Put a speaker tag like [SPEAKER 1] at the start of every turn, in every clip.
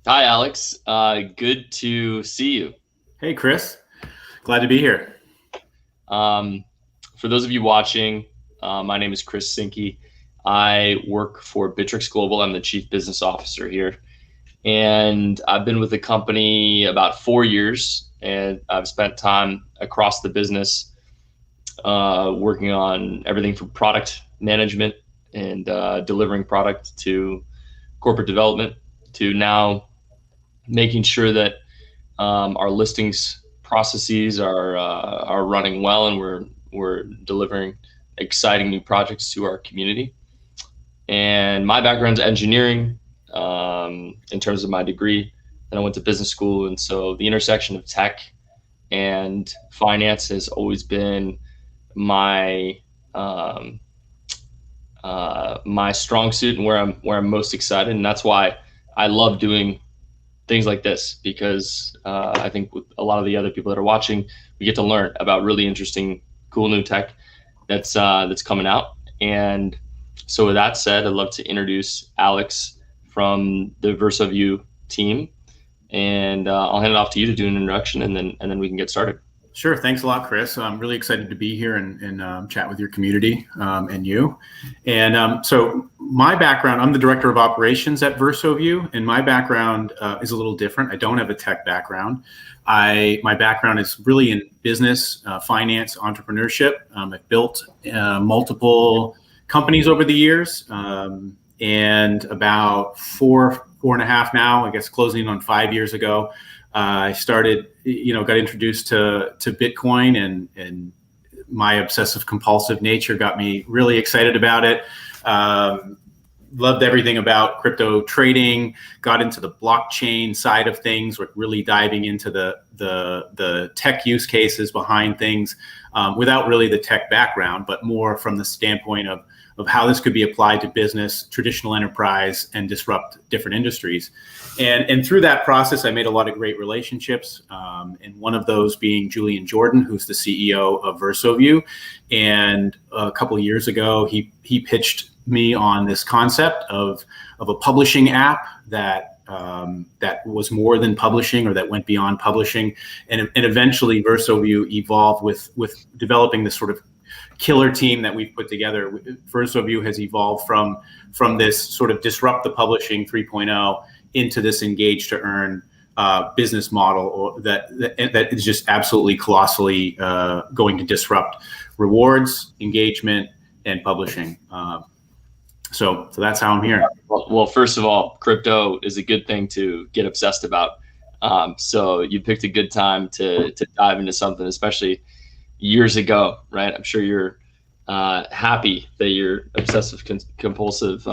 [SPEAKER 1] Hi, Alex. Good to see you.
[SPEAKER 2] Hey, Chris. Glad to be here.
[SPEAKER 1] Um, for those of you watching, my name is Chris Sinke. I work for Bitrix Global. I'm the Chief Business Officer here. And I've been with the company about 4 years, and I've spent time across the business working on everything from product management and delivering product to corporate development to now making sure that our listings processes are running well, and we're delivering exciting new projects to our community. And my background is engineering in terms of my degree. And I went to business school, and so the intersection of tech and finance has always been my my strong suit and where I'm most excited, and that's why I love doing things like this because I think with a lot of the other people that are watching, we get to learn about really interesting, cool new tech that's coming out. And so, with that said, I'd love to introduce Alex from the VersoView team, and I'll hand it off to you to do an introduction, and then we can get started.
[SPEAKER 2] Sure. Thanks a lot, Chris. I'm really excited to be here and chat with your community and you. And so my background, I'm the Director of Operations at VersoView, and my background is a little different. I don't have a tech background. My background is really in business, finance, entrepreneurship. I've built multiple companies over the years, and about four and a half now, I guess closing on 5 years ago, I started, got introduced to Bitcoin, and my obsessive compulsive nature got me really excited about it. Loved everything about crypto trading, got into the blockchain side of things, like really diving into the tech use cases behind things, without really the tech background, but more from the standpoint of how this could be applied to business, traditional enterprise, and disrupt different industries. And through that process, I made a lot of great relationships, and one of those being Julian Jordan, who's the CEO of VersoView. And a couple of years ago, he pitched me on this concept of a publishing app that was more than publishing, or that went beyond publishing. And eventually VersoView evolved with developing this sort of killer team that we've put together. VersoView has evolved from this sort of disrupt the publishing 3.0 into this engage to earn business model that is just absolutely colossally going to disrupt rewards, engagement, and publishing. So that's how I'm here.
[SPEAKER 1] Well, first of all, crypto is a good thing to get obsessed about. So you picked a good time to dive into something, especially years ago, right? I'm sure you're happy that you're obsessive compulsive.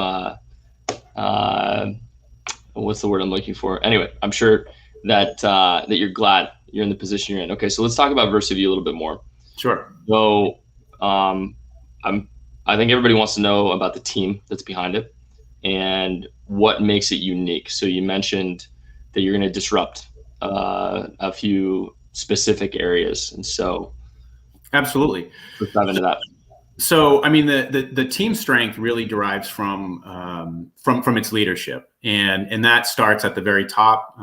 [SPEAKER 1] What's the word I'm looking for? Anyway, I'm sure that you're glad you're in the position you're in. Okay, so let's talk about VersoView a little bit more.
[SPEAKER 2] Sure.
[SPEAKER 1] So I think everybody wants to know about the team that's behind it and what makes it unique. So you mentioned that you're going to disrupt a few specific areas, and so
[SPEAKER 2] absolutely,
[SPEAKER 1] let's dive into that.
[SPEAKER 2] So, I mean, the team strength really derives from its leadership, and that starts at the very top.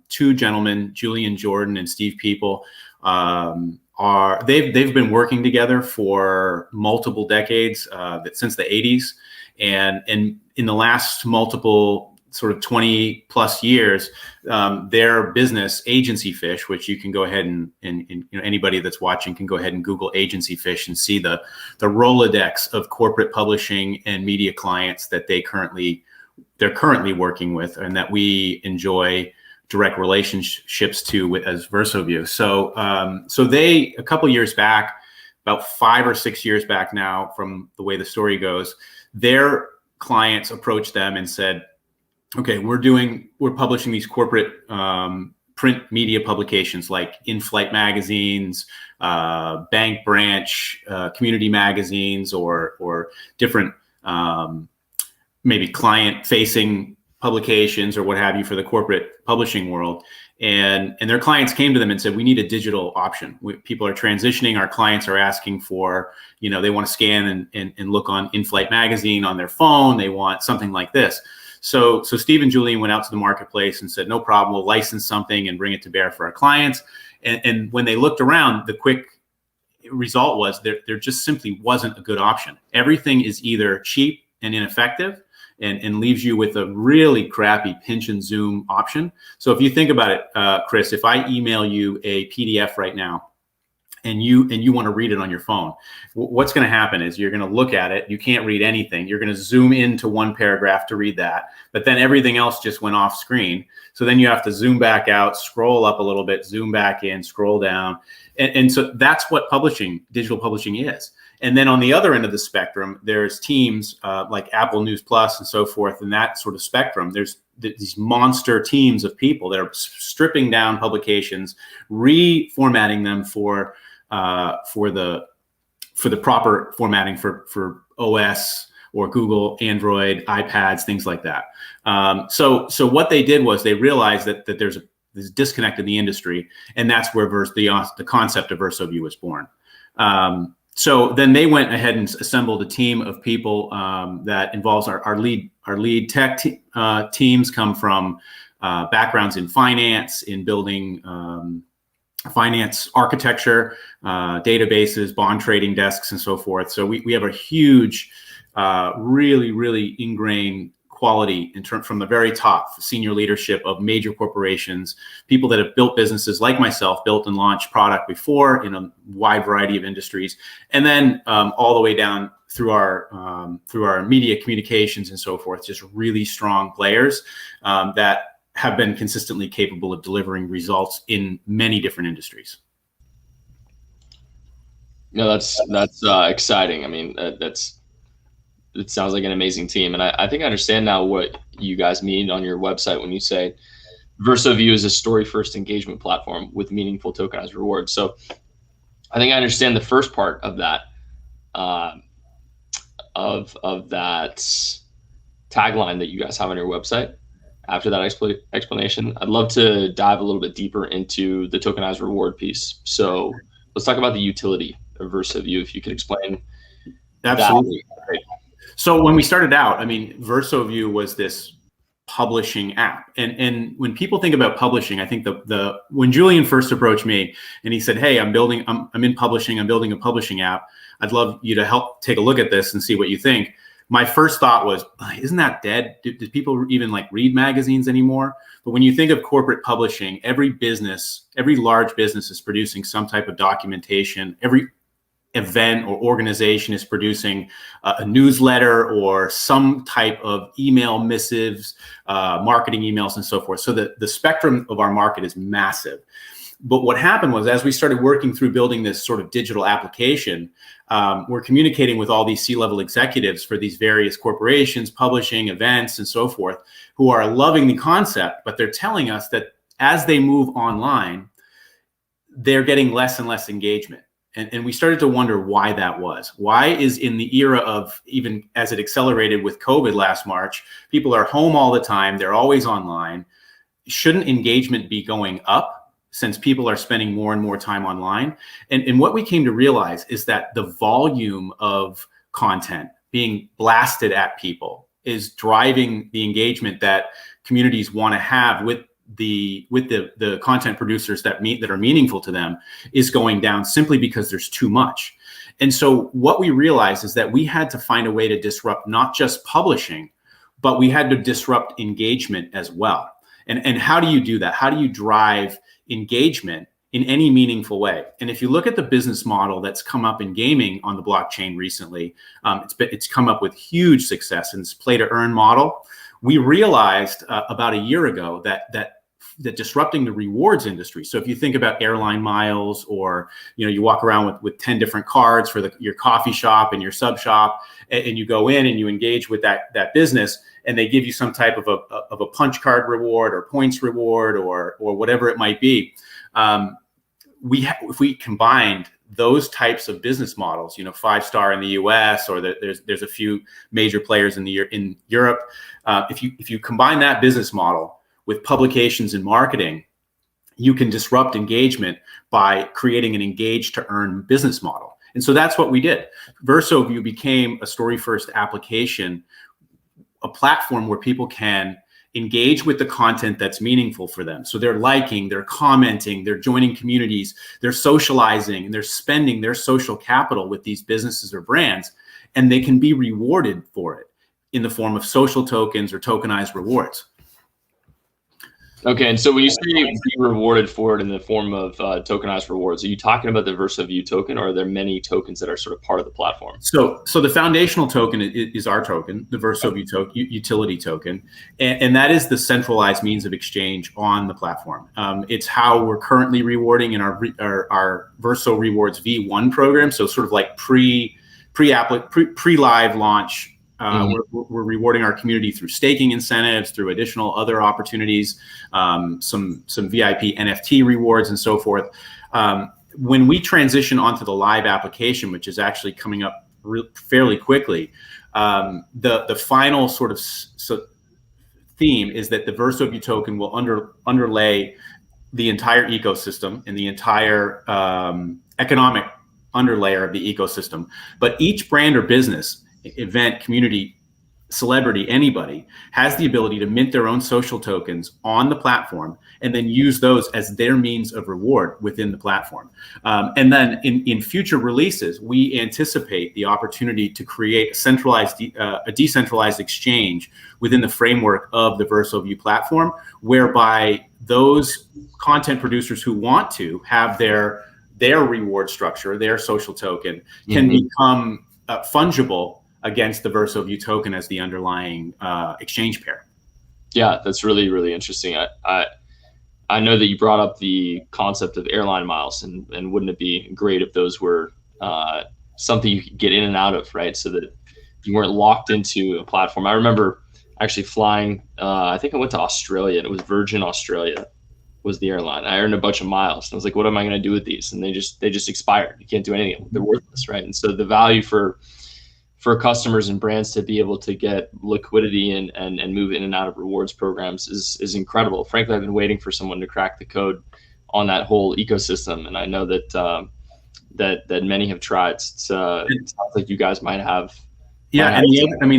[SPEAKER 2] Two gentlemen, Julian Jordan and Steve People, they've been working together for multiple decades, since the 80s, and in the last multiple sort of 20 plus years, their business Agency Fish, which you can go ahead and anybody that's watching can go ahead and Google Agency Fish and see the Rolodex of corporate publishing and media clients that they're currently working with, and that we enjoy direct relationships to as VersoView. So they, a couple years back, about 5 or 6 years back now, from the way the story goes, their clients approached them and said, okay, we're publishing these corporate print media publications like in-flight magazines, bank branch, community magazines, or different maybe client-facing publications or what have you for the corporate publishing world. And their clients came to them and said, we need a digital option. People are transitioning. Our clients are asking for, they want to scan and look on in-flight magazine on their phone. They want something like this. So Steve and Julian went out to the marketplace and said, no problem, we'll license something and bring it to bear for our clients. And when they looked around, the quick result was there just simply wasn't a good option. Everything is either cheap and ineffective and leaves you with a really crappy pinch and zoom option. So if you think about it, Chris, if I email you a PDF right now, and you want to read it on your phone, what's going to happen is you're going to look at it. You can't read anything. You're going to zoom into one paragraph to read that, but then everything else just went off screen. So then you have to zoom back out, scroll up a little bit, zoom back in, scroll down. And so that's what digital publishing is. And then on the other end of the spectrum, there's teams like Apple News Plus and so forth, and that sort of spectrum. There's these monster teams of people that are stripping down publications, reformatting them for the proper formatting for OS or Google, Android, iPads, things like that. So what they did was they realized that there's this disconnect in the industry, and that's where the concept of VersoView was born. So then they went ahead and assembled a team of people that involves our lead tech teams come from backgrounds in finance, in building finance architecture, databases, bond trading desks, and so forth. So we have a huge, really ingrained quality from the very top, senior leadership of major corporations, people that have built businesses like myself, built and launched product before in a wide variety of industries, and then all the way down through our media communications and so forth, just really strong players that have been consistently capable of delivering results in many different industries.
[SPEAKER 1] No, that's exciting. I mean, it sounds like an amazing team. And I think I understand now what you guys mean on your website when you say VersoView is a story-first engagement platform with meaningful tokenized rewards. So I think I understand the first part of that, of that tagline that you guys have on your website. After that explanation, I'd love to dive a little bit deeper into the tokenized reward piece. So let's talk about the utility of VersoView. If you could explain.
[SPEAKER 2] Absolutely. That. So when we started out, I mean, VersoView was this publishing app. And when people think about publishing, I think when Julian first approached me and he said, hey, I'm in publishing, I'm building a publishing app. I'd love you to help take a look at this and see what you think. My first thought was, isn't that dead? Do people even read magazines anymore? But when you think of corporate publishing, every large business is producing some type of documentation. Every event or organization is producing a newsletter or some type of email missives, marketing emails, and so forth. So the spectrum of our market is massive. But what happened was, as we started working through building this sort of digital application, we're communicating with all these C-level executives for these various corporations, publishing, events, and so forth, who are loving the concept, but they're telling us that as they move online, they're getting less and less engagement. And we started to wonder why that was. Why is, in the era of, even as it accelerated with COVID last March, people are home all the time, they're always online. Shouldn't engagement be going up, since people are spending more and more time online? And what we came to realize is that the volume of content being blasted at people is driving the engagement that communities want to have with the content producers that are meaningful to them is going down, simply because there's too much. And so what we realized is that we had to find a way to disrupt not just publishing, but we had to disrupt engagement as well. And how do you do that? How do you drive engagement in any meaningful way? And if you look at the business model that's come up in gaming on the blockchain recently, it's come up with huge success in this play to earn model. We realized about a year ago that disrupting the rewards industry. So if you think about airline miles, or you walk around with 10 different cards for your coffee shop and your sub shop, and you go in and you engage with that business, and they give you some type of a punch card reward or points reward or whatever it might be. If we combined those types of business models, 5-star in the US, or there's a few major players in Europe. If you combine that business model with publications and marketing, you can disrupt engagement by creating an engage to earn business model. And so that's what we did. VersoView became a story first application a platform where people can engage with the content that's meaningful for them. So they're liking, they're commenting, they're joining communities, they're socializing, and they're spending their social capital with these businesses or brands, and they can be rewarded for it in the form of social tokens or tokenized rewards.
[SPEAKER 1] Okay, and so when you say be rewarded for it in the form of tokenized rewards, are you talking about the VersoView token, or are there many tokens that are sort of part of the platform?
[SPEAKER 2] So the foundational token is our token, the VersoView utility token, and that is the centralized means of exchange on the platform. It's how we're currently rewarding in our Verso Rewards V1 program. So sort of like pre-live launch. We're rewarding our community through staking incentives, through additional other opportunities, some VIP NFT rewards, and so forth. When we transition onto the live application, which is actually coming up fairly quickly, the final sort of theme is that the VersoView token will underlay the entire ecosystem and the entire economic underlayer of the ecosystem. But each brand or business, event, community, celebrity, anybody has the ability to mint their own social tokens on the platform and then use those as their means of reward within the platform. And then in future releases, we anticipate the opportunity to create a decentralized exchange within the framework of the VersoView platform, whereby those content producers who want to have their reward structure, their social token, can become fungible against the VersoView token as the underlying exchange pair.
[SPEAKER 1] Yeah, that's really, really interesting. I know that you brought up the concept of airline miles, and wouldn't it be great if those were something you could get in and out of, right? So that you weren't locked into a platform. I remember actually flying, I think I went to Australia, and it was Virgin Australia was the airline. I earned a bunch of miles. And I was like, what am I going to do with these? And they just expired. You can't do anything. They're worthless, right? And so the value for customers and brands to be able to get liquidity and move in and out of rewards programs is incredible. Frankly, I've been waiting for someone to crack the code on that whole ecosystem, and I know that that many have tried. It sounds like you guys might have.
[SPEAKER 2] Yeah, and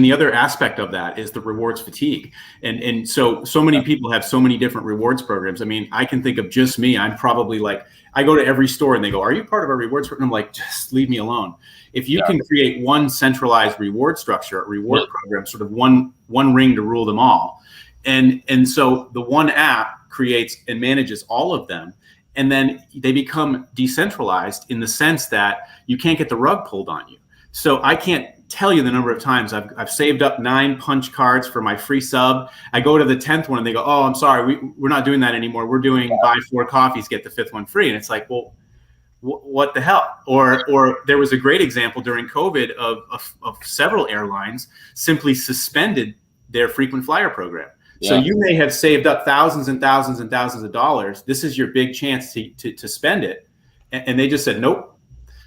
[SPEAKER 2] the other aspect of that is the rewards fatigue, and so many people have so many different rewards programs. I mean, I can think of just me. I'm probably like, I go to every store and they go, "Are you part of our rewards program?" I'm like, just leave me alone. If you can create one centralized reward structure, a reward program, sort of one ring to rule them all, and so the one app creates and manages all of them, and then they become decentralized in the sense that you can't get the rug pulled on you. So I can't tell you the number of times I've saved up 9 punch cards for my free sub. I go to the 10th one and they go, "Oh, I'm sorry, we're not doing that anymore. We're doing buy 4 coffees, get the 5th one free." And it's like, well, what the hell? Or there was a great example during COVID of several airlines simply suspended their frequent flyer program. Yeah. So you may have saved up thousands and thousands and thousands of dollars. This is your big chance to spend it. And they just said, nope.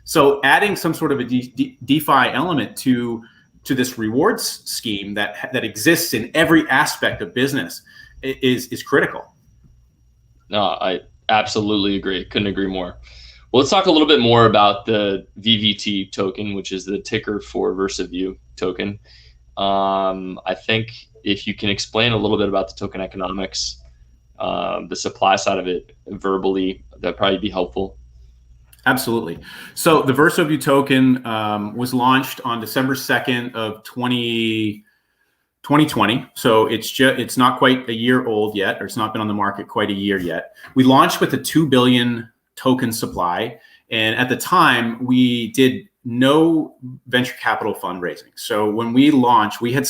[SPEAKER 2] So adding some sort of a DeFi element to this rewards scheme that exists in every aspect of business is critical.
[SPEAKER 1] No, I absolutely agree. Couldn't agree more. Well, let's talk a little bit more about the VVT token, which is the ticker for VersoView token. I think if you can explain a little bit about the token economics, the supply side of it verbally, that'd probably be helpful.
[SPEAKER 2] Absolutely. So the VersoView token was launched on December 2nd of 2020. So it's not quite a year old yet, or it's not been on the market quite a year yet. We launched with a 2 billion token supply. And at the time, we did no venture capital fundraising. So when we launched, we had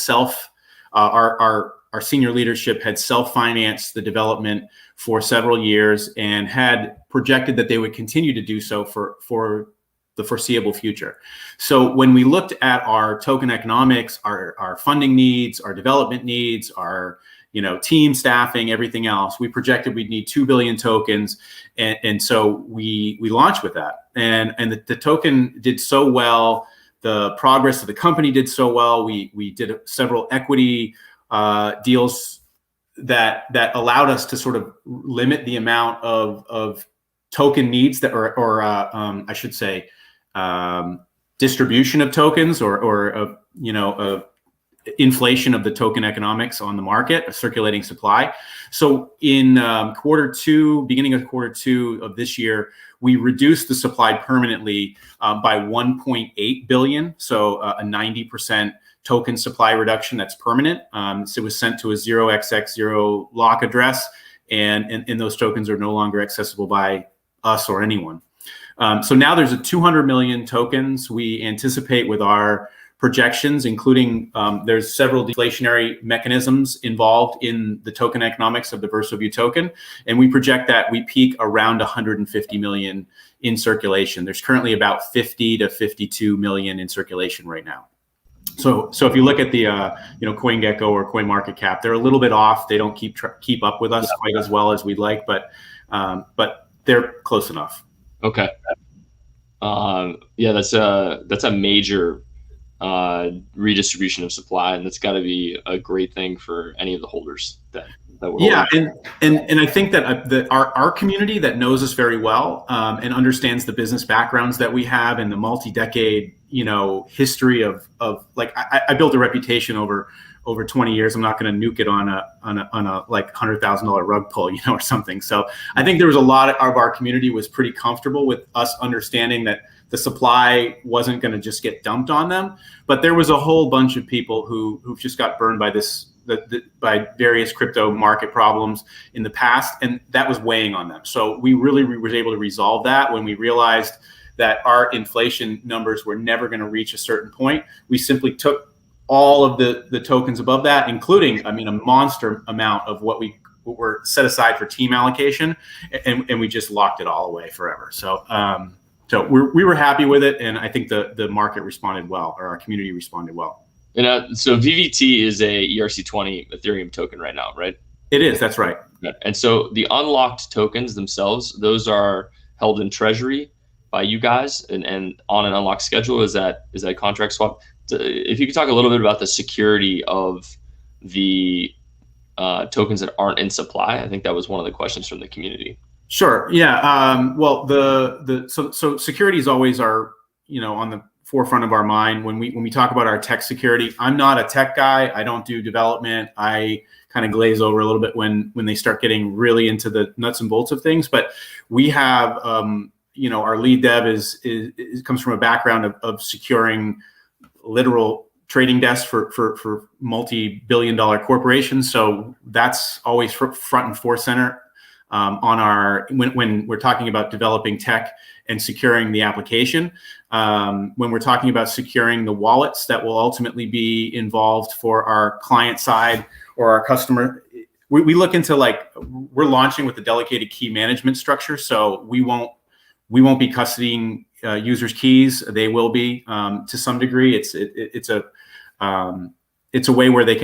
[SPEAKER 2] our senior leadership had self-financed the development for several years and had projected that they would continue to do so for the foreseeable future. So when we looked at our token economics, our funding needs, our development needs, our team staffing, everything else, we projected we'd need 2 billion tokens. And so we launched with that. And the token did so well. The progress of the company did so well. We did several equity deals that allowed us to sort of limit the amount of token needs that, or I should say, distribution of tokens, or inflation of the token economics on the market, a circulating supply. So in beginning of quarter two of this year, we reduced the supply permanently by 1.8 billion. So a 90% token supply reduction that's permanent. So it was sent to a 0xx0 lock address, and those tokens are no longer accessible by us or anyone. So now there's a 200 million tokens we anticipate with our projections, including there's several deflationary mechanisms involved in the token economics of the VersoView token. And we project that we peak around 150 million in circulation. There's currently about 50 to 52 million in circulation right now. So if you look at the CoinGecko or CoinMarketCap, they're a little bit off. They don't keep up with us quite as well as we'd like, but they're close enough.
[SPEAKER 1] Okay. Yeah, that's a major redistribution of supply, and that's got to be a great thing for any of the holders that we're holding.
[SPEAKER 2] And I think that our community that knows us very well and understands the business backgrounds that we have and the multi-decade history of like I built a reputation over 20 years. I'm not going to nuke it on a like $100,000 rug pull, or something. So I think there was a lot of our community was pretty comfortable with us understanding that the supply wasn't going to just get dumped on them, but there was a whole bunch of people who just got burned by by various crypto market problems in the past, and that was weighing on them. So we really were able to resolve that when we realized that our inflation numbers were never going to reach a certain point. We simply took all of the tokens above that, including, a monster amount of what were set aside for team allocation, and we just locked it all away forever. So we were happy with it, and I think the market responded well, or our community responded well.
[SPEAKER 1] And so VVT is a ERC20 Ethereum token right now, right?
[SPEAKER 2] It is. That's right.
[SPEAKER 1] And so the unlocked tokens themselves, those are held in treasury by you guys, and on an unlocked schedule. Is that contract swap? If you could talk a little bit about the security of the tokens that aren't in supply. I think that was one of the questions from the community.
[SPEAKER 2] Sure. Yeah. Well, so security is always on the forefront of our mind when we talk about our tech security. I'm not a tech guy. I don't do development. I kind of glaze over a little bit when they start getting really into the nuts and bolts of things. But we have, our lead dev comes from a background of securing literal trading desks for multi-billion-dollar corporations. So that's always front and center when we're talking about developing tech and securing the application. When we're talking about securing the wallets that will ultimately be involved for our client side or our customer, we look into we're launching with the delegated key management structure. So we won't be custodying users' keys. They will be to some degree. It's a way where you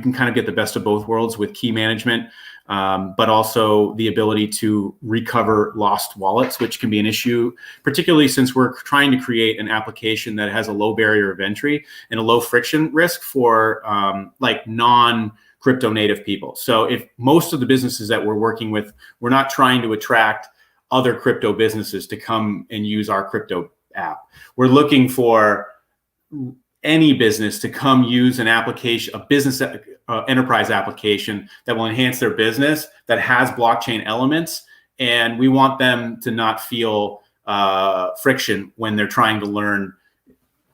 [SPEAKER 2] can kind of get the best of both worlds with key management, but also the ability to recover lost wallets, which can be an issue, particularly since we're trying to create an application that has a low barrier of entry and a low friction risk for non-crypto native people. So if most of the businesses that we're working with, we're not trying to attract other crypto businesses to come and use our crypto app. We're looking for any business to come use an application, a business enterprise application that will enhance their business, that has blockchain elements, and we want them to not feel friction when they're trying to learn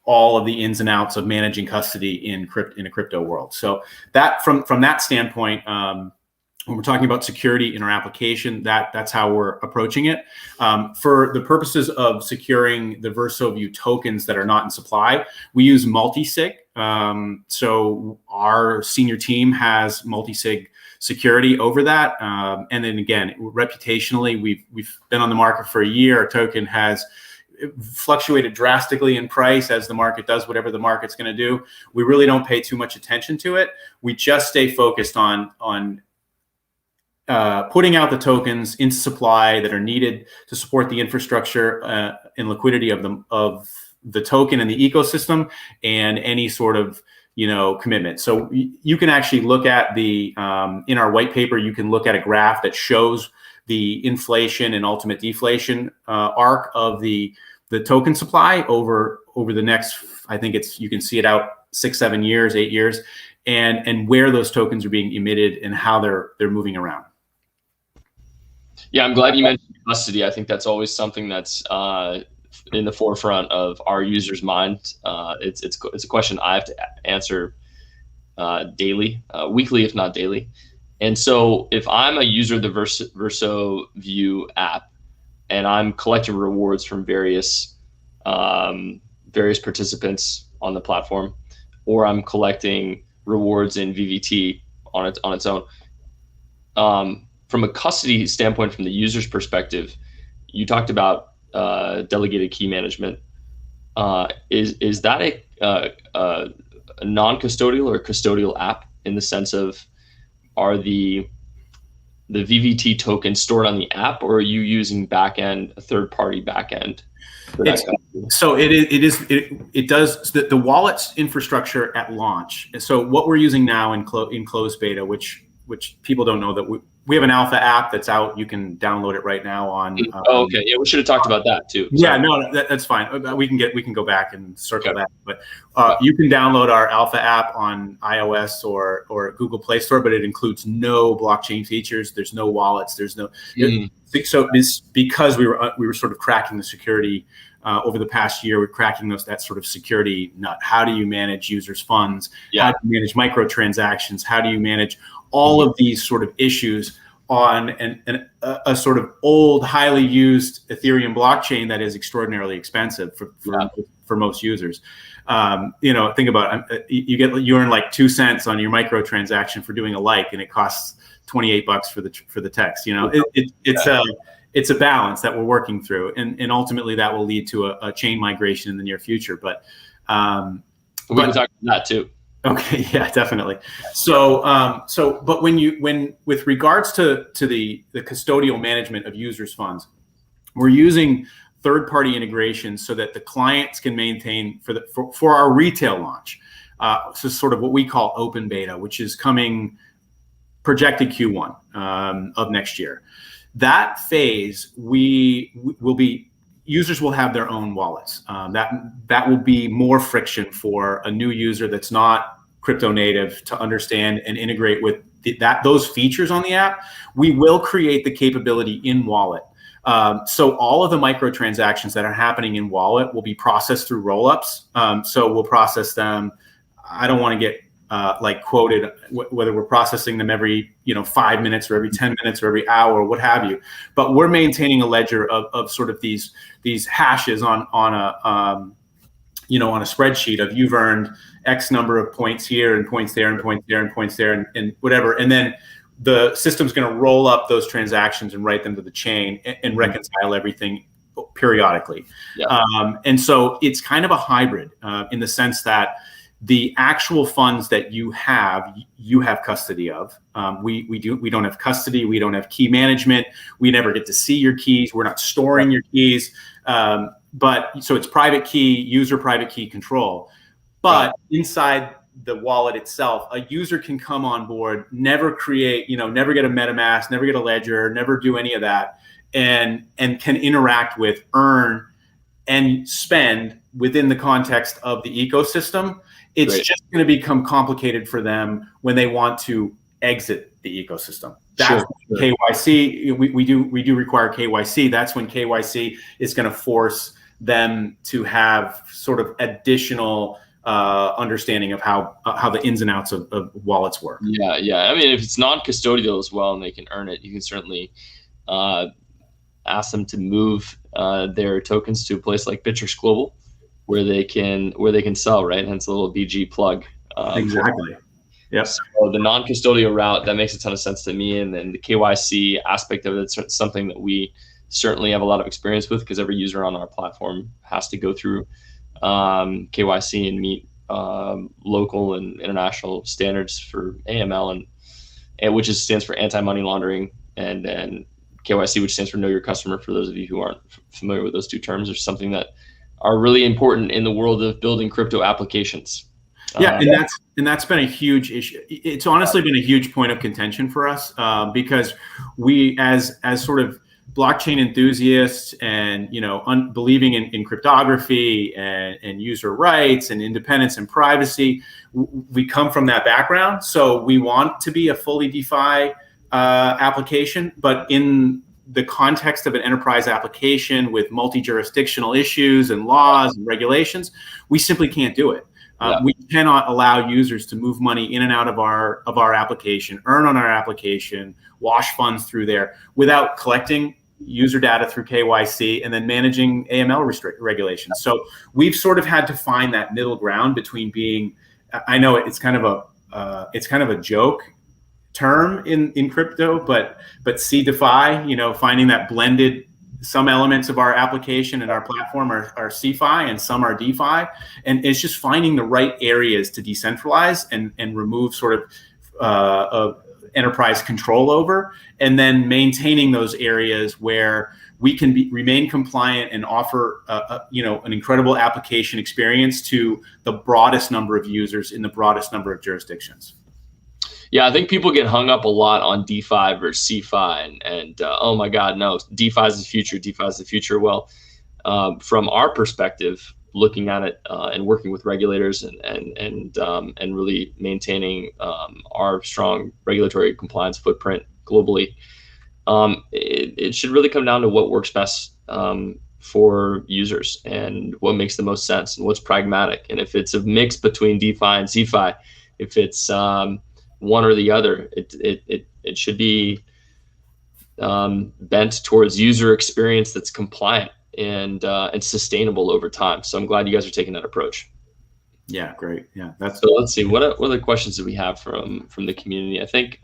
[SPEAKER 2] all of the ins and outs of managing custody in a crypto world. So that from that standpoint, when we're talking about security in our application, that's how we're approaching it. For the purposes of securing the VersoView tokens that are not in supply, we use multi-sig. So our senior team has multi-sig security over that. And then again, reputationally, we've been on the market for a year. Our token has fluctuated drastically in price as the market does whatever the market's going to do. We really don't pay too much attention to it. We just stay focused on putting out the tokens into supply that are needed to support the infrastructure and liquidity of the token and the ecosystem, and any sort of commitment. So you can actually look at in our white paper, you can look at a graph that shows the inflation and ultimate deflation arc of the token supply over the next, I think you can see it out 6, 7 years, 8 years, and where those tokens are being emitted and how they're moving around.
[SPEAKER 1] Yeah, I'm glad you mentioned custody. I think that's always something that's in the forefront of our users' mind. It's a question I have to answer daily, weekly, if not daily. And so if I'm a user of the VersoView app and I'm collecting rewards from various participants on the platform, or I'm collecting rewards in VVT on its own, from a custody standpoint, from the user's perspective, you talked about delegated key management. Is that a non-custodial or custodial app, in the sense of, are the VVT tokens stored on the app, or are you using a third-party backend?
[SPEAKER 2] So it does the wallet's infrastructure at launch. And so what we're using now in closed beta, which people don't know, that we have an alpha app that's out. You can download it right now on.
[SPEAKER 1] Okay. Yeah, we should have talked about that too.
[SPEAKER 2] Yeah, no, that's fine. We can go back and circle that. But you can download our alpha app on iOS or Google Play Store, but it includes no blockchain features. There's no wallets. There's no. So it's because we were sort of cracking the security over the past year. We're cracking that sort of security nut. How do you manage users' funds?
[SPEAKER 1] Yeah.
[SPEAKER 2] How do you manage microtransactions? How do you manage all of these sort of issues on a sort of old, highly used Ethereum blockchain that is extraordinarily expensive for most users? Think about it. You earn like 2 cents on your microtransaction for doing a like, and it costs $28 for the text. It's a balance that we're working through, and ultimately that will lead to a chain migration in the near future. But
[SPEAKER 1] we can talk about that too.
[SPEAKER 2] Okay, yeah, definitely. So, but when with regards to the custodial management of users' funds, we're using third-party integrations so that the clients can maintain for our retail launch. So sort of what we call open beta, which is coming projected Q1 of next year. That phase, users will have their own wallets. That will be more friction for a new user that's not crypto native to understand and integrate with those features on the app. We will create the capability in wallet. So all of the microtransactions that are happening in wallet will be processed through rollups. So we'll process them. I don't want to get quoted whether we're processing them every 5 minutes or every 10 minutes or every hour or what have you, but we're maintaining a ledger of sort of these hashes on a spreadsheet of you've earned X number of points here and points there and points there and points there and whatever, and then the system's going to roll up those transactions and write them to the chain and reconcile everything periodically. Yeah. And so it's kind of a hybrid in the sense that the actual funds that you have custody of. We don't have custody. We don't have key management. We never get to see your keys. We're not storing your keys. But so it's private key, user private key control. But inside the wallet itself, a user can come on board, never create, never get a MetaMask, never get a ledger, never do any of that, and can interact with, earn, and spend within the context of the ecosystem. It's just going to become complicated for them when they want to exit the ecosystem. That's KYC. We do require KYC. That's when KYC is going to force them to have sort of additional understanding of how the ins and outs of wallets work.
[SPEAKER 1] Yeah. I mean, if it's non-custodial as well and they can earn it, you can certainly ask them to move their tokens to a place like Bittrex Global, where they can sell, right? Hence a little BG plug.
[SPEAKER 2] Exactly. Yep.
[SPEAKER 1] So the non-custodial route, that makes a ton of sense to me. And then the KYC aspect of it's something that we certainly have a lot of experience with, because every user on our platform has to go through KYC and meet local and international standards for AML, and which stands for anti-money laundering, and then KYC, which stands for Know Your Customer, for those of you who aren't familiar with those two terms, are something that are really important in the world of building crypto applications.
[SPEAKER 2] Yeah, and that's been a huge issue. It's honestly been a huge point of contention for us, because we, as sort of blockchain enthusiasts and, believing in cryptography and user rights and independence and privacy. We come from that background. So we want to be a fully DeFi application, but in the context of an enterprise application with multi-jurisdictional issues and laws and regulations, we simply can't do it. We cannot allow users to move money in and out of our application, earn on our application, wash funds through there without collecting user data through KYC and then managing AML regulations. So we've sort of had to find that middle ground between being, I know it's kind of a joke term in crypto, but CeDeFi, finding that blended. Some elements of our application and our platform are CeFi and some are DeFi. And it's just finding the right areas to decentralize and remove sort of enterprise control over, and then maintaining those areas where we can remain compliant and offer an incredible application experience to the broadest number of users in the broadest number of jurisdictions.
[SPEAKER 1] Yeah, I think people get hung up a lot on DeFi versus CeFi, and oh my God, no, DeFi is the future. DeFi is the future. Well, from our perspective, looking at it and working with regulators and really maintaining our strong regulatory compliance footprint globally, it should really come down to what works best for users and what makes the most sense and what's pragmatic. And if it's a mix between DeFi and CeFi, if it's one or the other, it should be bent towards user experience that's compliant and sustainable over time. So I'm glad you guys are taking that approach.
[SPEAKER 2] Yeah, great. Yeah,
[SPEAKER 1] so. Let's see, what other questions do we have from the community? I think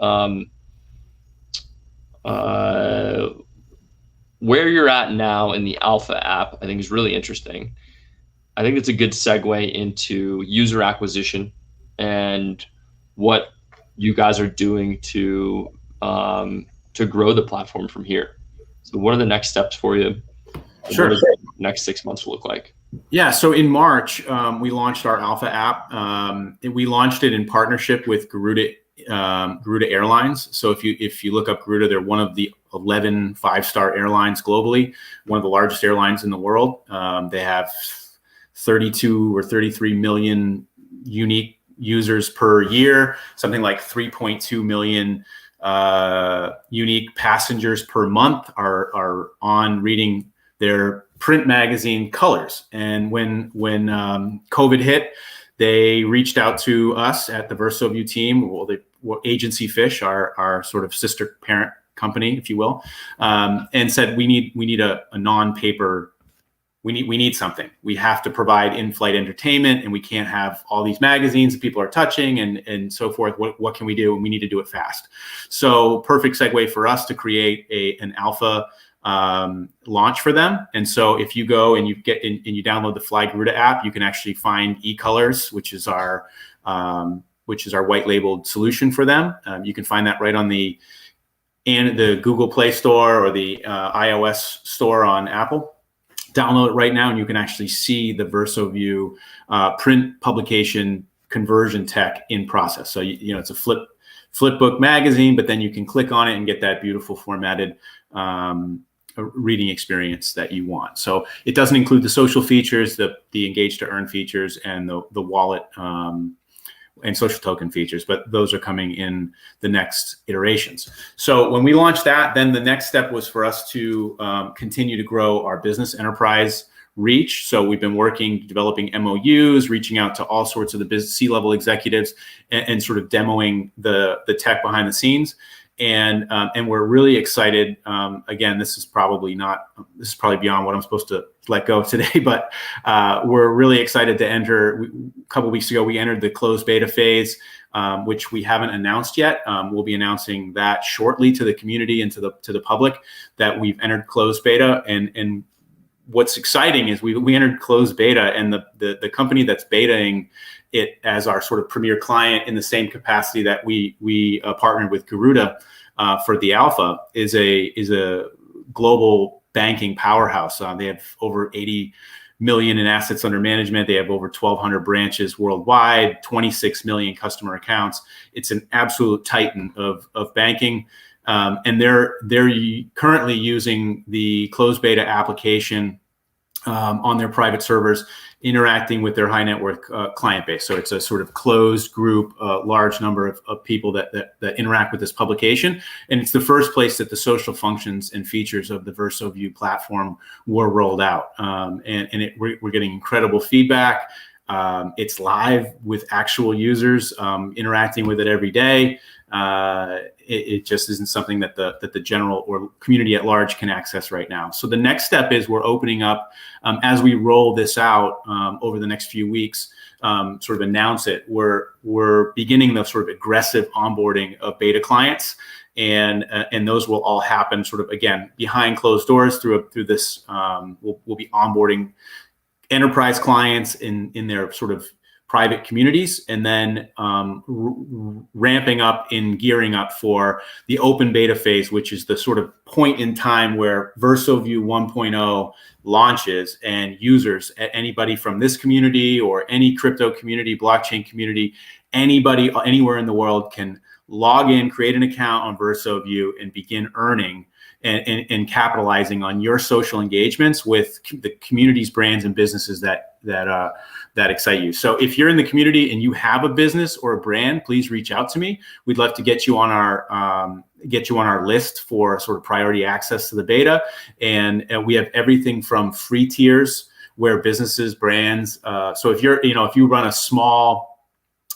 [SPEAKER 1] where you're at now in the alpha app, I think is really interesting. I think it's a good segue into user acquisition and what you guys are doing to grow the platform from here. So what are the next steps for you?
[SPEAKER 2] Sure.
[SPEAKER 1] What does the next 6 months look like?
[SPEAKER 2] Yeah. So in March, we launched our alpha app. We launched it in partnership with Garuda Airlines. So if you look up Garuda, they're one of the 11 5-star airlines globally, one of the largest airlines in the world. They have 32 or 33 million unique users per year, something like 3.2 million unique passengers per month are on reading their print magazine Colors. And when COVID hit, they reached out to us at the VersoView team, Agency Fish, our sort of sister parent company, if you will, and said we need a non-paper. We need something. We have to provide in-flight entertainment, and we can't have all these magazines that people are touching and so forth. What can we do? And we need to do it fast. So perfect segue for us to create an alpha launch for them. And so if you go and you download the Fly Garuda app, you can actually find eColors, which is our white labeled solution for them. You can find that right on the Google Play Store or the iOS store on Apple. Download it right now, and you can actually see the VersoView print publication conversion tech in process. So it's a flip book magazine, but then you can click on it and get that beautiful formatted reading experience that you want. So it doesn't include the social features, the engage to earn features, and the wallet and social token features, but those are coming in the next iterations. So when we launched that, then the next step was for us to continue to grow our business enterprise reach. So we've been developing MOUs, reaching out to all sorts of the C-level executives and sort of demoing the tech behind the scenes. And we're really excited. Again, this is probably beyond what I'm supposed to let go of today, but we're really excited to enter. A couple of weeks ago, we entered the closed beta phase, which we haven't announced yet. We'll be announcing that shortly to the community and to the public that we've entered closed beta. And what's exciting is we entered closed beta, and the company that's betaing it as our sort of premier client in the same capacity that we partnered with Garuda for the alpha is a global banking powerhouse. They have over 80 million in assets under management. They have over 1,200 branches worldwide, 26 million customer accounts. It's an absolute titan of banking. and they're currently using the closed beta application on their private servers, interacting with their high net worth client base. So it's a sort of closed group, large number of people that interact with this publication. And it's the first place that the social functions and features of the VersoView platform were rolled out. We're getting incredible feedback. It's live with actual users interacting with it every day. It just isn't something that the general or community at large can access right now. So the next step is we're opening up as we roll this out over the next few weeks, sort of announce it. We're beginning the sort of aggressive onboarding of beta clients, and those will all happen sort of again behind closed doors through this. We'll be onboarding enterprise clients in their sort of private communities, and then ramping up in gearing up for the open beta phase, which is the sort of point in time where VersoView 1.0 launches, and users, anybody from this community or any crypto community, blockchain community, anybody anywhere in the world can log in, create an account on VersoView, and begin earning and capitalizing on your social engagements with the communities, brands, and businesses that excite you. So if you're in the community and you have a business or a brand, please reach out to me. We'd love to get you on our list for sort of priority access to the beta. And we have everything from free tiers where businesses, brands. So if you run a small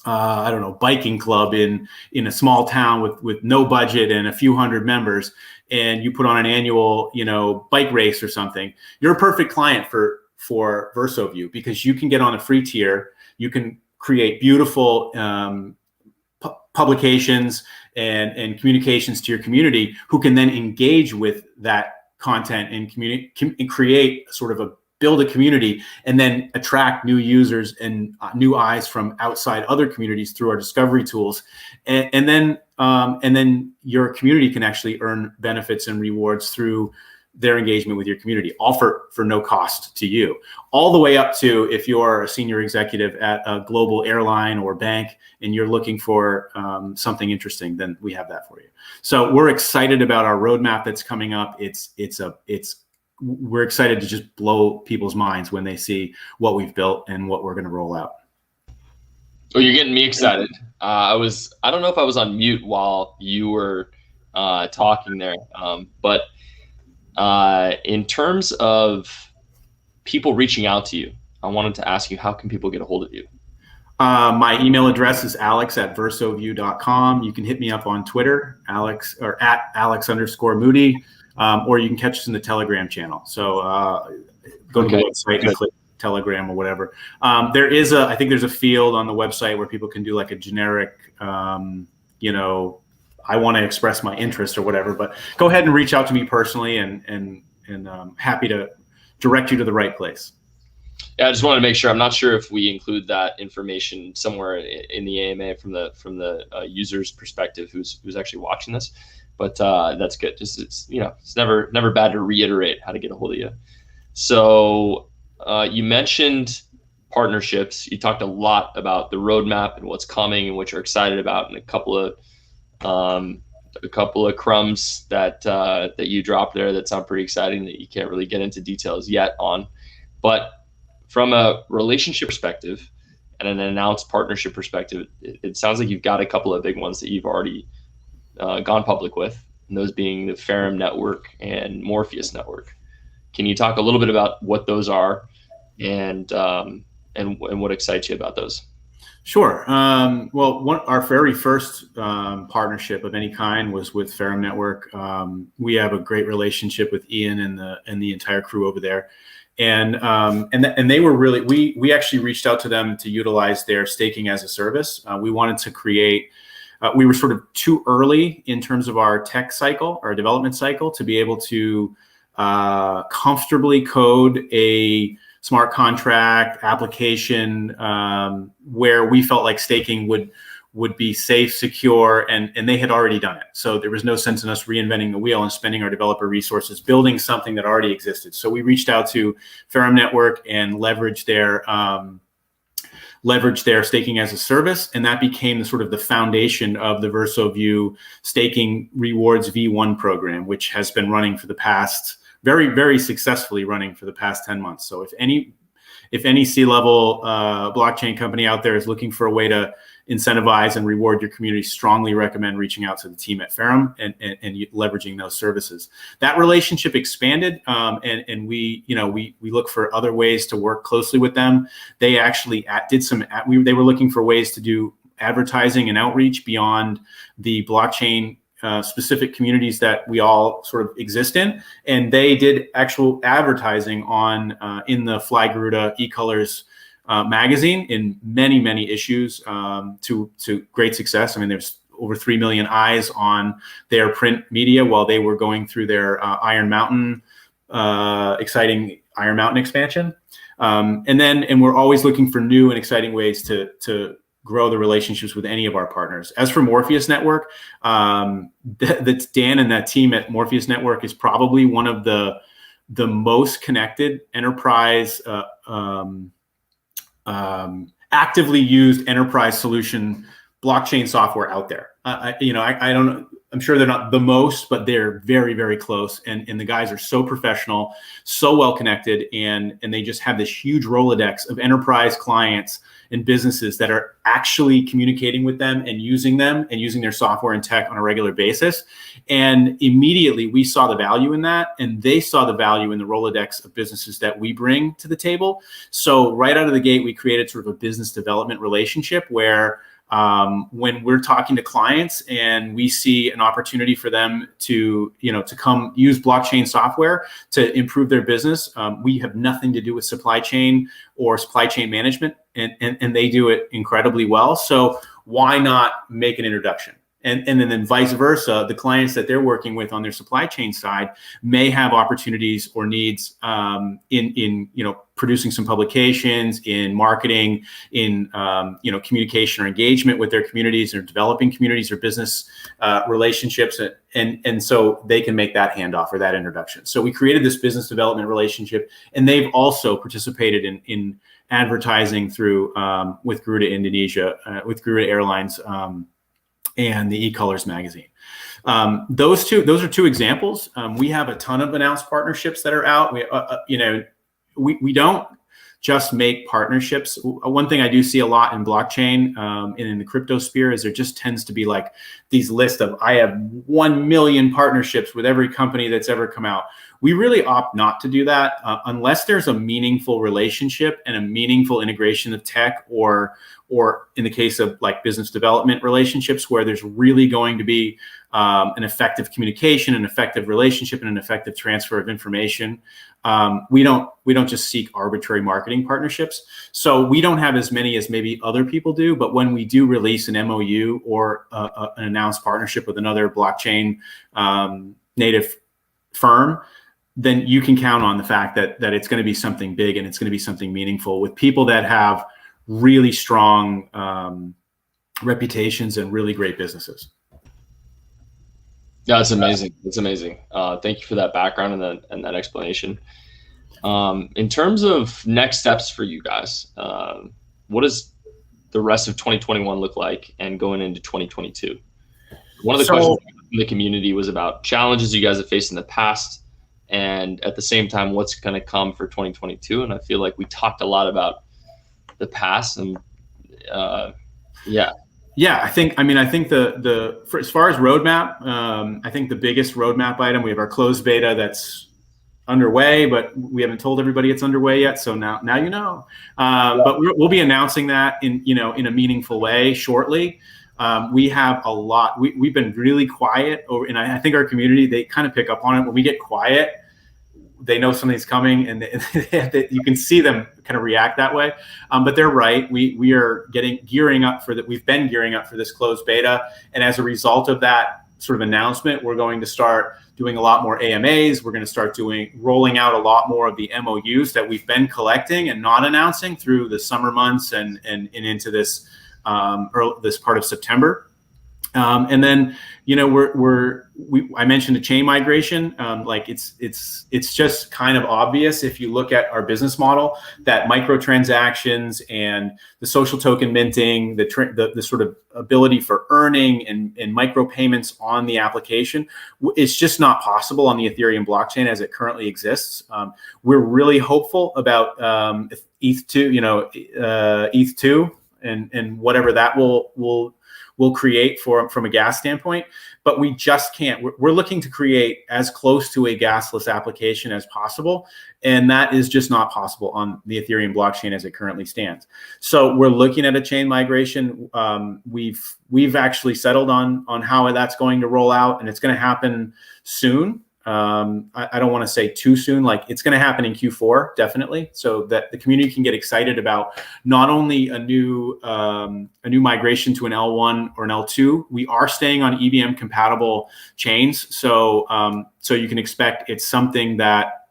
[SPEAKER 2] biking club in a small town with no budget and a few hundred members, and you put on an annual, bike race or something, you're a perfect client for VersoView, because you can get on a free tier. You can create beautiful publications and communications to your community, who can then engage with that content and create sort of build a community, and then attract new users and new eyes from outside other communities through our discovery tools. And then your community can actually earn benefits and rewards through their engagement with your community, all for no cost to you, all the way up to if you're a senior executive at a global airline or bank and you're looking for something interesting, then we have that for you. So we're excited about our roadmap that's coming up. We're excited to just blow people's minds when they see what we've built and what we're going to roll out.
[SPEAKER 1] Oh, you're getting me excited. I don't know if I was on mute while you were talking there, but in terms of people reaching out to you, I wanted to ask you, how can people get a hold of you?
[SPEAKER 2] My email address is alex@versoview.com. You can hit me up on Twitter, @Alex_Moody. Or you can catch us in the Telegram channel. So go to the website and click Telegram or whatever. I think there's a field on the website where people can do like a generic, I want to express my interest or whatever. But go ahead and reach out to me personally, and happy to direct you to the right place.
[SPEAKER 1] Yeah, I just wanted to make sure. I'm not sure if we include that information somewhere in the AMA from the user's perspective who's actually watching this. But that's good. Just it's never bad to reiterate how to get a hold of you. So you mentioned partnerships. You talked a lot about the roadmap and what's coming and what you're excited about, and a couple of crumbs that you dropped there that sound pretty exciting that you can't really get into details yet on. But from a relationship perspective and an announced partnership perspective, it sounds like you've got a couple of big ones that you've already gone public with, and those being the Ferrum Network and Morpheus Network. Can you talk a little bit about what those are and what excites you about those?
[SPEAKER 2] Sure. Our very first partnership of any kind was with Ferrum Network. We have a great relationship with Ian and the entire crew over there, and they were really. We actually reached out to them to utilize their staking as a service. We wanted to create. We were sort of too early in terms of our tech cycle, our development cycle, to be able to comfortably code a smart contract application where we felt like staking would be safe, secure, and they had already done it. So there was no sense in us reinventing the wheel and spending our developer resources building something that already existed. So we reached out to Ferrum Network and leveraged leverage their staking as a service, and that became the sort of the foundation of the VersoView staking rewards V1 program, which has been running for the past very, very successfully running for the past 10 months. So if any C-level blockchain company out there is looking for a way to incentivize and reward your community, strongly recommend reaching out to the team at Ferrum and leveraging those services. That relationship expanded, and we look for other ways to work closely with them. They actually they were looking for ways to do advertising and outreach beyond the blockchain specific communities that we all sort of exist in, and they did actual advertising on in the Fly Garuda eColors magazine in many issues to great success. I mean, there's over 3 million eyes on their print media while they were going through their exciting Iron Mountain expansion. And we're always looking for new and exciting ways to grow the relationships with any of our partners. As for Morpheus Network, that's Dan and that team at Morpheus Network is probably one of the most connected enterprise actively used enterprise solution blockchain software out there. I don't know. I'm sure they're not the most, but they're very, very close. And the guys are so professional, so well connected, and they just have this huge Rolodex of enterprise clients and businesses that are actually communicating with them and using their software and tech on a regular basis. And immediately we saw the value in that, and they saw the value in the Rolodex of businesses that we bring to the table. So right out of the gate, we created sort of a business development relationship where when we're talking to clients and we see an opportunity for them to come use blockchain software to improve their business, we have nothing to do with supply chain or supply chain management, and they do it incredibly well. So why not make an introduction? And then vice versa, the clients that they're working with on their supply chain side may have opportunities or needs in producing some publications, in marketing, in communication or engagement with their communities, or developing communities or business relationships, and so they can make that handoff or that introduction. So we created this business development relationship, and they've also participated in advertising through with Garuda Indonesia, with Garuda Airlines. And the eColors magazine. Those are two examples. We have a ton of announced partnerships that are out. We don't just make partnerships. One thing I do see a lot in blockchain and in the crypto sphere is there just tends to be like these lists of, I have 1 million partnerships with every company that's ever come out. We really opt not to do that unless there's a meaningful relationship and a meaningful integration of tech, or in the case of like business development relationships where there's really going to be an effective communication, an effective relationship, and an effective transfer of information. We don't just seek arbitrary marketing partnerships. So we don't have as many as maybe other people do, but when we do release an MOU or an announced partnership with another blockchain native firm, then you can count on the fact that it's going to be something big and it's going to be something meaningful with people that have really strong reputations and really great businesses.
[SPEAKER 1] Yeah, that's amazing. That's amazing. Thank you for that background and that explanation. In terms of next steps for you guys, what does the rest of 2021 look like and going into 2022? One of the questions in the community was about challenges you guys have faced in the past, and at the same time, what's going to come for 2022. And I feel like we talked a lot about the past, and
[SPEAKER 2] I think the as far as roadmap, I think the biggest roadmap item, we have our closed beta that's underway, but we haven't told everybody it's underway yet. So now you know. But we'll be announcing that in a meaningful way shortly. We have a lot. We've been really quiet over, and I think our community, they kind of pick up on it. When we get quiet, they know something's coming, and you can see them kind of react that way. But they're right. We are gearing up for that. We've been gearing up for this closed beta, and as a result of that sort of announcement, we're going to start doing a lot more AMAs. We're going to start rolling out a lot more of the MOUs that we've been collecting and not announcing through the summer months and into this part of September. And then, I mentioned a chain migration. Like it's just kind of obvious if you look at our business model that microtransactions and the social token minting, the sort of ability for earning and micro payments on the application, it's just not possible on the Ethereum blockchain as it currently exists. We're really hopeful about ETH2, ETH2, and whatever that will create from a gas standpoint, but we just can't. We're looking to create as close to a gasless application as possible, and that is just not possible on the Ethereum blockchain as it currently stands. So we're looking at a chain migration. We've actually settled on how that's going to roll out, and it's going to happen soon. I don't want to say too soon, like it's going to happen in Q4, definitely, so that the community can get excited about not only a new migration to an L1 or an L2. We are staying on EVM compatible chains, so you can expect it's something that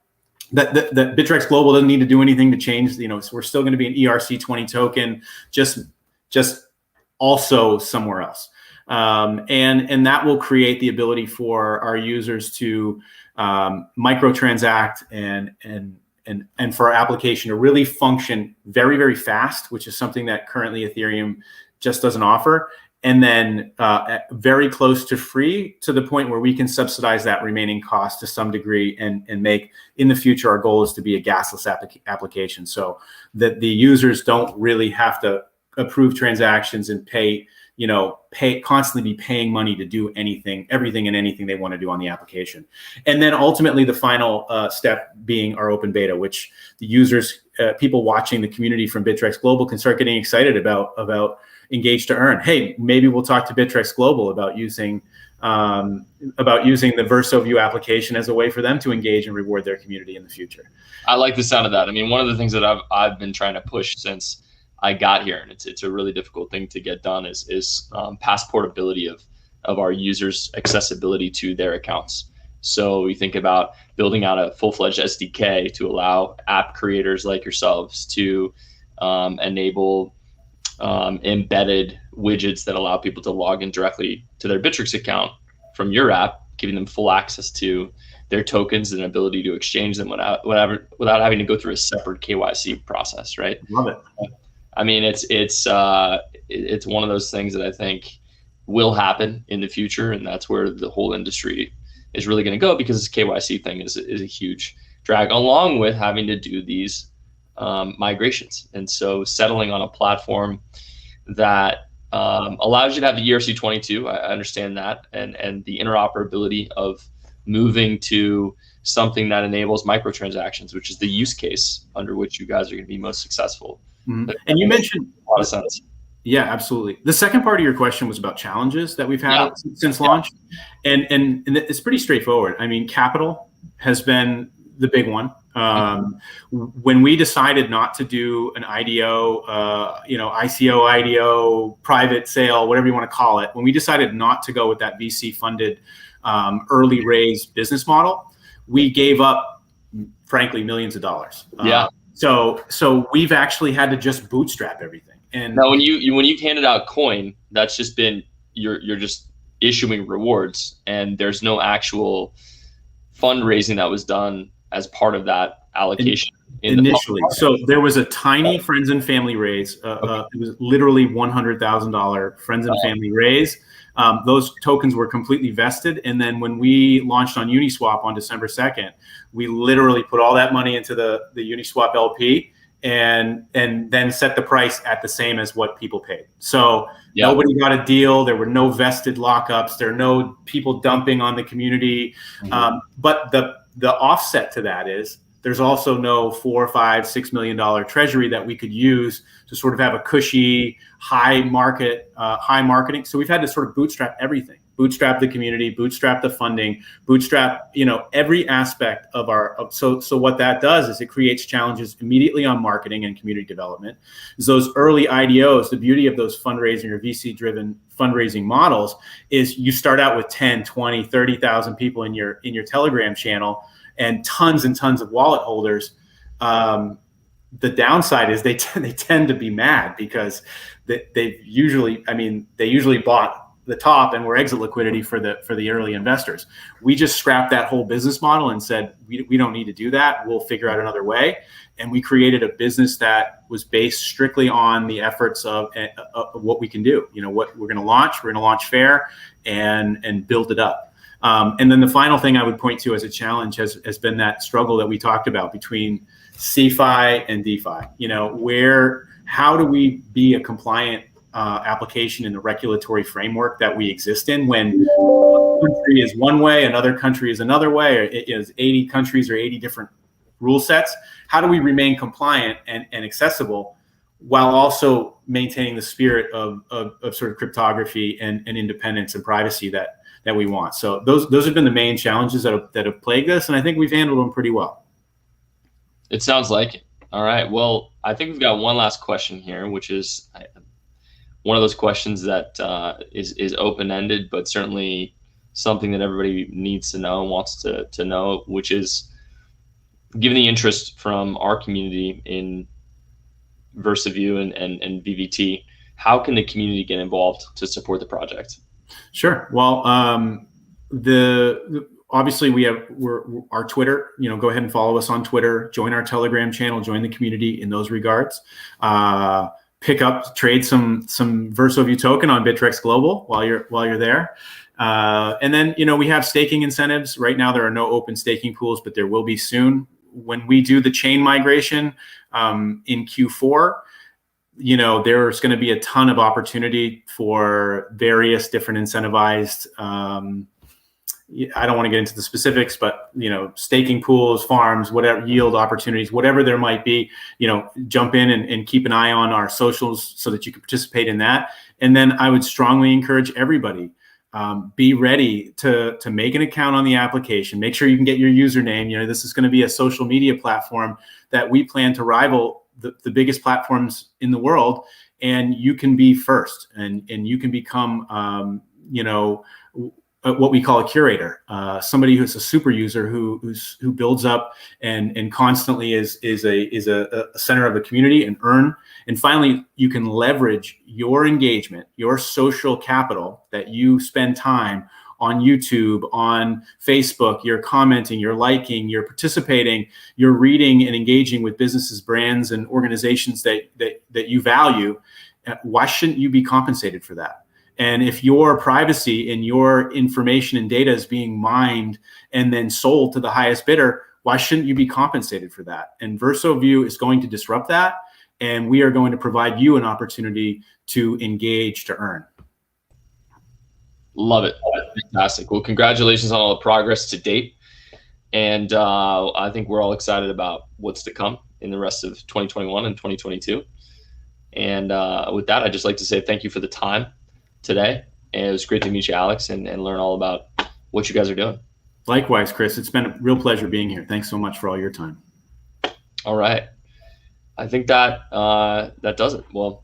[SPEAKER 2] Bittrex Global doesn't need to do anything to change. So we're still going to be an ERC20 token, just also somewhere else. And that will create the ability for our users to microtransact and for our application to really function very, very fast, which is something that currently Ethereum just doesn't offer. And then very close to free, to the point where we can subsidize that remaining cost to some degree and make, in the future, our goal is to be a gasless application, so that the users don't really have to approve transactions and constantly be paying money to do everything and anything they want to do on the application. And then ultimately the final step being our open beta, which the users, people watching the community from Bittrex Global can start getting excited about engage to earn. Hey, maybe we'll talk to Bittrex Global about using the VersoView application as a way for them to engage and reward their community in the future.
[SPEAKER 1] I like the sound of that. I mean, one of the things that I've been trying to push since I got here, and it's a really difficult thing to get done, is passportability of our users' accessibility to their accounts. So you think about building out a full-fledged SDK to allow app creators like yourselves to enable embedded widgets that allow people to log in directly to their Bittrex account from your app, giving them full access to their tokens and ability to exchange them without having to go through a separate KYC process, right?
[SPEAKER 2] Love it.
[SPEAKER 1] I mean, it's one of those things that I think will happen in the future, and that's where the whole industry is really going to go, because this KYC thing is a huge drag, along with having to do these migrations. And so settling on a platform that allows you to have the ERC22, I understand that, and the interoperability of moving to something that enables microtransactions, which is the use case under which you guys are going to be most successful.
[SPEAKER 2] Mm-hmm. And you mentioned
[SPEAKER 1] a lot of sense.
[SPEAKER 2] Yeah, absolutely. The second part of your question was about challenges that we've had since launch, and it's pretty straightforward. I mean, capital has been the big one. When we decided not to do an IDO, ICO, IDO, private sale, whatever you want to call it, when we decided not to go with that VC funded early raise business model, we gave up, frankly, millions of dollars. So we've actually had to just bootstrap everything. And
[SPEAKER 1] now, when you've handed out coin, that's just been you're just issuing rewards, and there's no actual fundraising that was done as part of that allocation
[SPEAKER 2] initially. So there was a tiny friends and family raise. It was literally $100,000 friends and family raise. Those tokens were completely vested. And then when we launched on Uniswap on December 2nd, we literally put all that money into the Uniswap LP and then set the price at the same as what people paid. So nobody got a deal. There were no vested lockups. There are no people dumping on the community. But the offset to that is there's also no $4, $5, $6 million treasury that we could use to sort of have a cushy, high marketing. So we've had to sort of bootstrap everything, bootstrap the community, bootstrap the funding, bootstrap, every aspect of so what that does is it creates challenges immediately on marketing and community development. Is those early IDOs, the beauty of those fundraising or VC driven fundraising models is you start out with 10, 20, 30,000 people in your Telegram channel and tons of wallet holders. The downside is they tend to be mad because they usually bought the top and we're exit liquidity for the early investors. We just scrapped that whole business model and said, we don't need to do that. We'll figure out another way. And we created a business that was based strictly on the efforts of what we can do. You know, what we're going to launch. We're going to launch fair and build it up. And then the final thing I would point to as a challenge has been that struggle that we talked about between CeFi and DeFi. You know, how do we be a compliant application in the regulatory framework that we exist in when one country is one way, another country is another way, or it is 80 countries or 80 different rule sets? How do we remain compliant and accessible while also maintaining the spirit of sort of cryptography and independence and privacy that we want? So those have been the main challenges that have plagued us, and I think we've handled them pretty well.
[SPEAKER 1] It sounds like it. All right. Well, I think we've got one last question here, which is one of those questions that is open-ended, but certainly something that everybody needs to know and wants to know, which is, given the interest from our community in VersoView and VVT, how can the community get involved to support the project?
[SPEAKER 2] Sure. Well, obviously we're our Twitter. You know, go ahead and follow us on Twitter. Join our Telegram channel. Join the community in those regards. Trade some VersoView token on Bittrex Global while you're there. And then, you know, we have staking incentives. Right now there are no open staking pools, but there will be soon. When we do the chain migration in Q4, you know, there's going to be a ton of opportunity for various different incentivized. I don't want to get into the specifics, but, you know, staking pools, farms, whatever, yield opportunities, whatever there might be, you know, jump in and keep an eye on our socials so that you can participate in that. And then I would strongly encourage everybody, be ready to make an account on the application. Make sure you can get your username. You know, this is going to be a social media platform that we plan to rival the biggest platforms in the world. And you can be first, and you can become, you know, what we call a curator, somebody who's a super user who builds up and constantly is a center of the community and earn. And finally, you can leverage your engagement, your social capital that you spend time on YouTube, on Facebook. You're commenting, you're liking, you're participating, you're reading and engaging with businesses, brands, and organizations that you value. Why shouldn't you be compensated for that? And if your privacy and your information and data is being mined and then sold to the highest bidder, why shouldn't you be compensated for that? And VersoView is going to disrupt that. And we are going to provide you an opportunity to engage, to earn.
[SPEAKER 1] Love it. Fantastic. Well, congratulations on all the progress to date. And I think we're all excited about what's to come in the rest of 2021 and 2022. And with that, I'd just like to say thank you for the time today. And it was great to meet you, Alex, and learn all about what you guys are doing.
[SPEAKER 2] Likewise, Chris. It's been a real pleasure being here. Thanks so much for all your time.
[SPEAKER 1] All right. I think that does it. Well,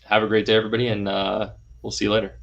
[SPEAKER 1] have a great day, everybody, and we'll see you later.